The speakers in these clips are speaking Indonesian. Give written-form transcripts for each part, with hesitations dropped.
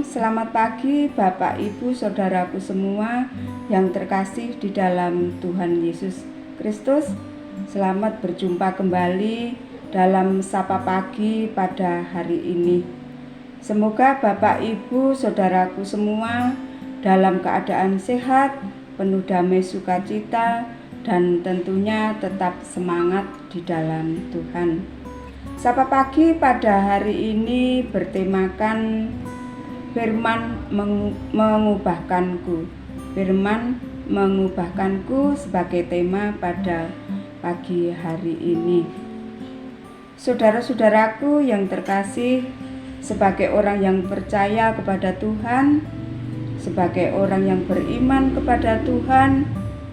selamat pagi Bapak, Ibu, Saudaraku semua yang terkasih di dalam Tuhan Yesus Kristus. Selamat berjumpa kembali dalam Sapa Pagi pada hari ini. Semoga Bapak, Ibu, Saudaraku semua dalam keadaan sehat, penuh damai sukacita, dan tentunya tetap semangat di dalam Tuhan. Sapa Pagi pada hari ini bertemakan Firman mengubahkanku. Firman mengubahkanku sebagai tema pada pagi hari ini. Saudara-saudaraku yang terkasih, sebagai orang yang percaya kepada Tuhan, sebagai orang yang beriman kepada Tuhan,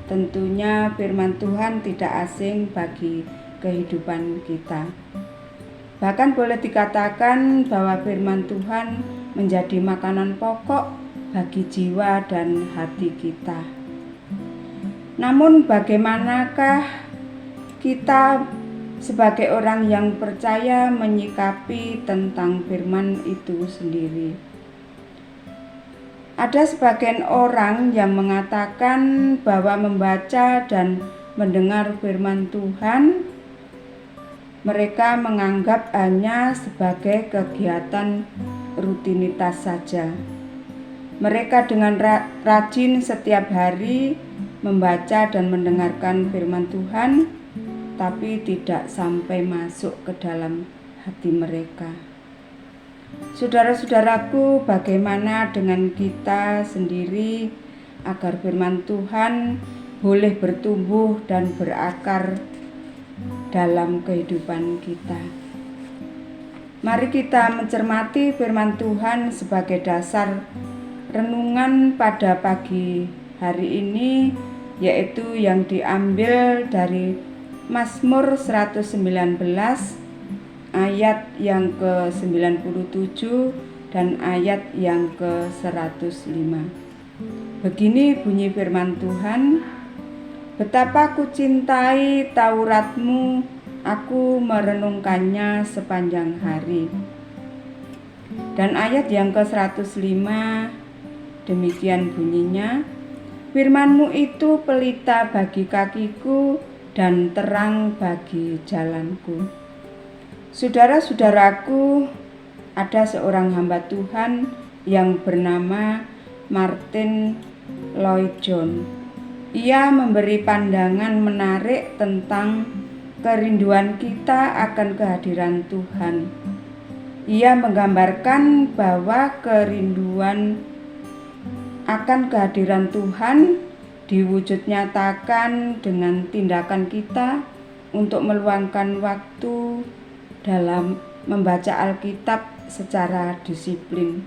tentunya firman Tuhan tidak asing bagi kehidupan kita. Bahkan boleh dikatakan bahwa firman Tuhan menjadi makanan pokok bagi jiwa dan hati kita. Namun bagaimanakah kita sebagai orang yang percaya menyikapi tentang firman itu sendiri? Ada sebagian orang yang mengatakan bahwa membaca dan mendengar firman Tuhan mereka menganggap hanya sebagai kegiatan rutinitas saja. Mereka dengan rajin setiap hari membaca dan mendengarkan firman Tuhan, tapi tidak sampai masuk ke dalam hati mereka. Saudara-saudaraku, bagaimana dengan kita sendiri agar firman Tuhan boleh bertumbuh dan berakar dalam kehidupan kita? Mari kita mencermati firman Tuhan sebagai dasar renungan pada pagi hari ini, yaitu yang diambil dari Mazmur 119 ayat yang ke-97 dan ayat yang ke-105. Begini bunyi firman Tuhan: "Betapa ku cintai Tauratmu, aku merenungkannya sepanjang hari." Dan ayat yang ke-105 demikian bunyinya: "Firman-Mu itu pelita bagi kakiku dan terang bagi jalanku." Saudara-saudaraku, ada seorang hamba Tuhan yang bernama Martyn Lloyd-Jones. Ia memberi pandangan menarik tentang kerinduan kita akan kehadiran Tuhan. Ia menggambarkan bahwa kerinduan akan kehadiran Tuhan diwujud nyatakan dengan tindakan kita untuk meluangkan waktu dalam membaca Alkitab secara disiplin.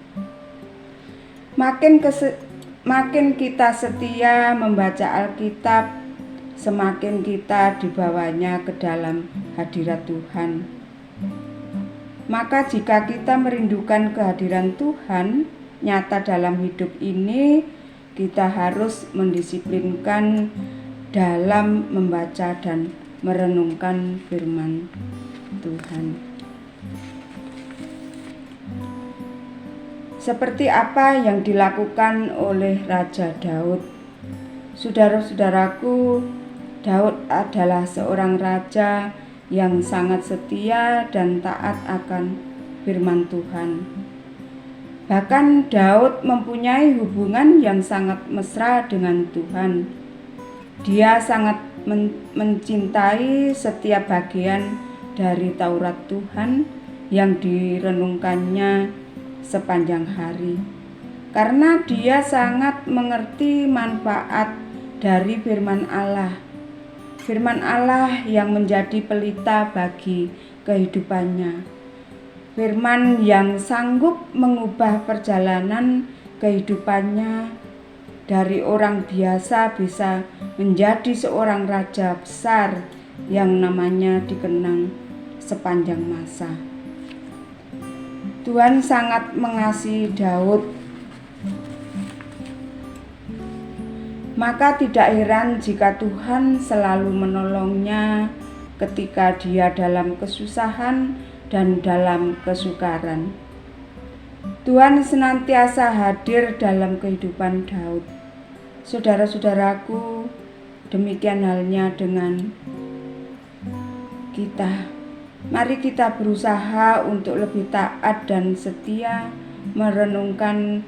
Makin kita setia membaca Alkitab, semakin kita dibawanya ke dalam hadirat Tuhan. Maka jika kita merindukan kehadiran Tuhan nyata dalam hidup ini, kita harus mendisiplinkan dalam membaca dan merenungkan firman Tuhan. Seperti apa yang dilakukan oleh Raja Daud. Saudara-saudaraku, Daud adalah seorang raja yang sangat setia dan taat akan firman Tuhan. Bahkan Daud mempunyai hubungan yang sangat mesra dengan Tuhan. Dia sangat mencintai setiap bagian dari Taurat Tuhan yang direnungkannya sepanjang hari, karena dia sangat mengerti manfaat dari firman Allah. Firman Allah yang menjadi pelita bagi kehidupannya. Firman yang sanggup mengubah perjalanan kehidupannya dari orang biasa bisa menjadi seorang raja besar yang namanya dikenang sepanjang masa. Tuhan sangat mengasihi Daud. Maka tidak heran jika Tuhan selalu menolongnya ketika dia dalam kesusahan dan dalam kesukaran. Tuhan senantiasa hadir dalam kehidupan Daud. Saudara-saudaraku, demikian halnya dengan kita. Mari kita berusaha untuk lebih taat dan setia merenungkan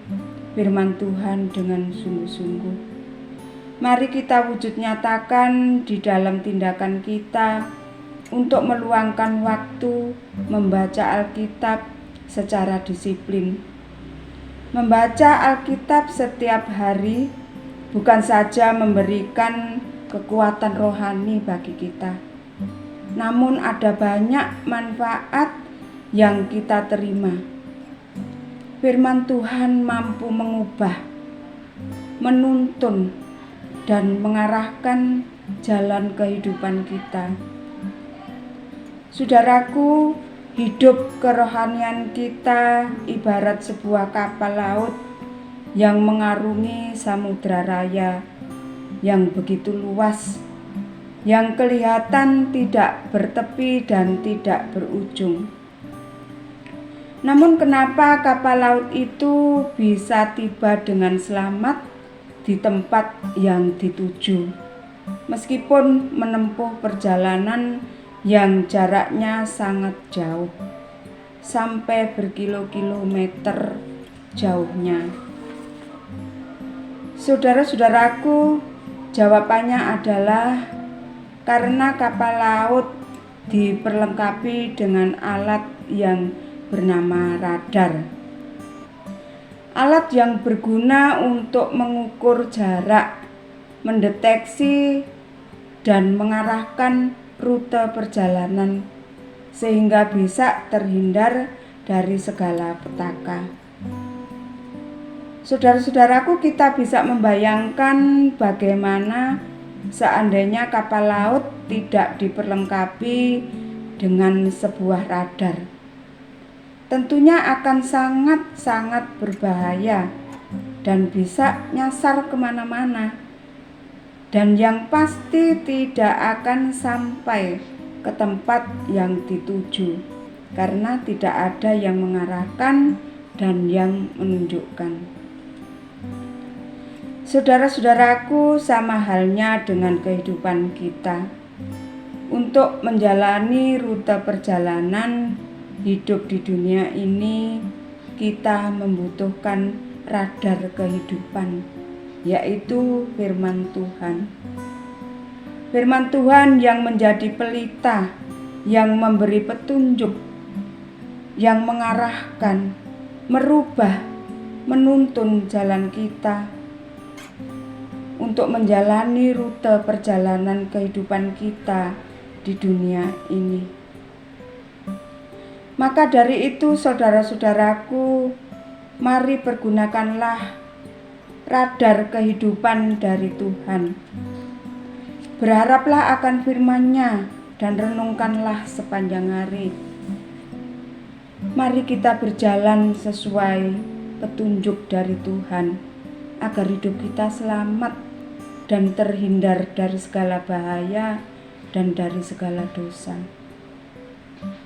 firman Tuhan dengan sungguh-sungguh. Mari kita wujud nyatakan di dalam tindakan kita untuk meluangkan waktu membaca Alkitab secara disiplin. Membaca Alkitab setiap hari bukan saja memberikan kekuatan rohani bagi kita, namun ada banyak manfaat yang kita terima. Firman Tuhan mampu mengubah, menuntun, dan mengarahkan jalan kehidupan kita. Saudaraku, hidup kerohanian kita ibarat sebuah kapal laut yang mengarungi samudra raya yang begitu luas, yang kelihatan tidak bertepi dan tidak berujung. Namun kenapa kapal laut itu bisa tiba dengan selamat di tempat yang dituju, meskipun menempuh perjalanan yang jaraknya sangat jauh, sampai berkilo-kilometer jauhnya? Saudara-saudaraku, jawabannya adalah karena kapal laut diperlengkapi dengan alat yang bernama radar. Alat yang berguna untuk mengukur jarak, mendeteksi, dan mengarahkan rute perjalanan sehingga bisa terhindar dari segala petaka. Saudara-saudaraku, kita bisa membayangkan bagaimana seandainya kapal laut tidak diperlengkapi dengan sebuah radar. Tentunya akan sangat-sangat berbahaya dan bisa nyasar kemana-mana. Dan yang pasti tidak akan sampai ke tempat yang dituju, karena tidak ada yang mengarahkan dan yang menunjukkan. Saudara-saudaraku, sama halnya dengan kehidupan kita. Untuk menjalani rute perjalanan hidup di dunia ini, kita membutuhkan radar kehidupan, yaitu firman Tuhan. Firman Tuhan yang menjadi pelita, yang memberi petunjuk, yang mengarahkan, merubah, menuntun jalan kita untuk menjalani rute perjalanan kehidupan kita di dunia ini. Maka dari itu, saudara-saudaraku, mari pergunakanlah radar kehidupan dari Tuhan. Berharaplah akan firman-Nya dan renungkanlah sepanjang hari. Mari kita berjalan sesuai petunjuk dari Tuhan agar hidup kita selamat dan terhindar dari segala bahaya dan dari segala dosa.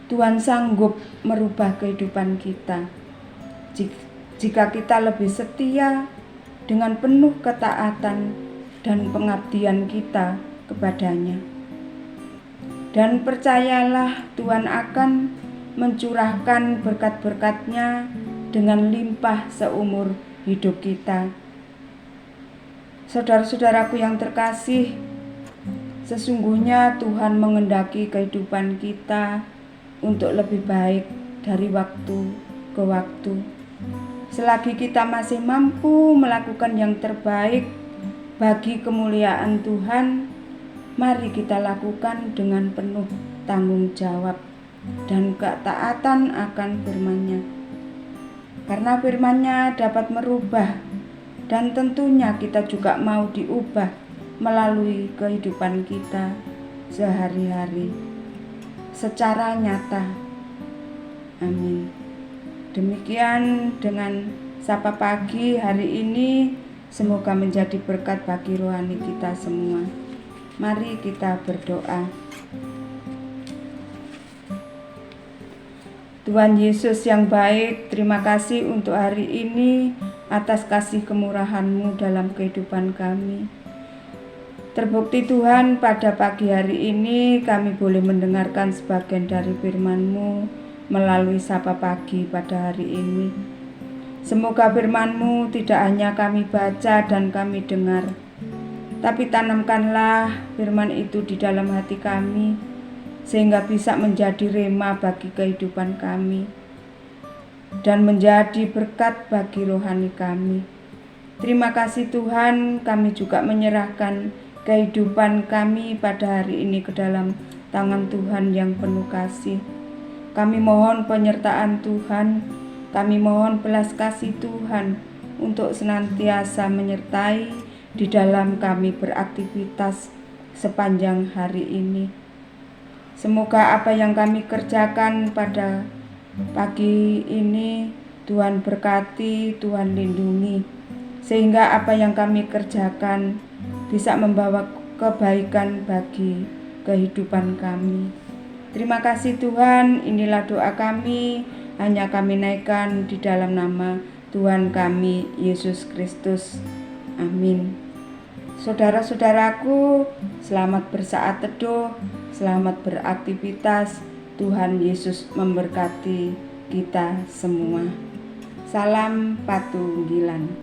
Tuhan sanggup merubah kehidupan kita jika kita lebih setia dengan penuh ketaatan dan pengabdian kita kepadanya. Dan percayalah, Tuhan akan mencurahkan berkat-berkat-Nya dengan limpah seumur hidup kita. Saudara-saudaraku yang terkasih, sesungguhnya Tuhan mengendaki kehidupan kita untuk lebih baik dari waktu ke waktu. Selagi kita masih mampu melakukan yang terbaik bagi kemuliaan Tuhan, mari kita lakukan dengan penuh tanggung jawab dan ketaatan akan firman-Nya. Karena firman-Nya dapat merubah, dan tentunya kita juga mau diubah melalui kehidupan kita sehari-hari secara nyata. Amin. Demikian dengan Sapa Pagi hari ini, semoga menjadi berkat bagi rohani kita semua. Mari kita berdoa. Tuhan Yesus yang baik, terima kasih untuk hari ini atas kasih kemurahan-Mu dalam kehidupan kami. Terbukti Tuhan, pada pagi hari ini kami boleh mendengarkan sebagian dari firman-Mu melalui Sapa Pagi pada hari ini. Semoga firman-Mu tidak hanya kami baca dan kami dengar, tapi tanamkanlah firman itu di dalam hati kami, sehingga bisa menjadi rema bagi kehidupan kami dan menjadi berkat bagi rohani kami. Terima kasih Tuhan, kami juga menyerahkan kehidupan kami pada hari ini ke dalam tangan Tuhan yang penuh kasih. Kami mohon penyertaan Tuhan, kami mohon belas kasih Tuhan untuk senantiasa menyertai di dalam kami beraktivitas sepanjang hari ini. Semoga apa yang kami kerjakan pada pagi ini Tuhan berkati, Tuhan lindungi, sehingga apa yang kami kerjakan bisa membawa kebaikan bagi kehidupan kami. Terima kasih Tuhan, inilah doa kami, hanya kami naikkan di dalam nama Tuhan kami, Yesus Kristus. Amin. Saudara-saudaraku, selamat bersaat teduh, selamat beraktivitas. Tuhan Yesus memberkati kita semua. Salam Patunggilan.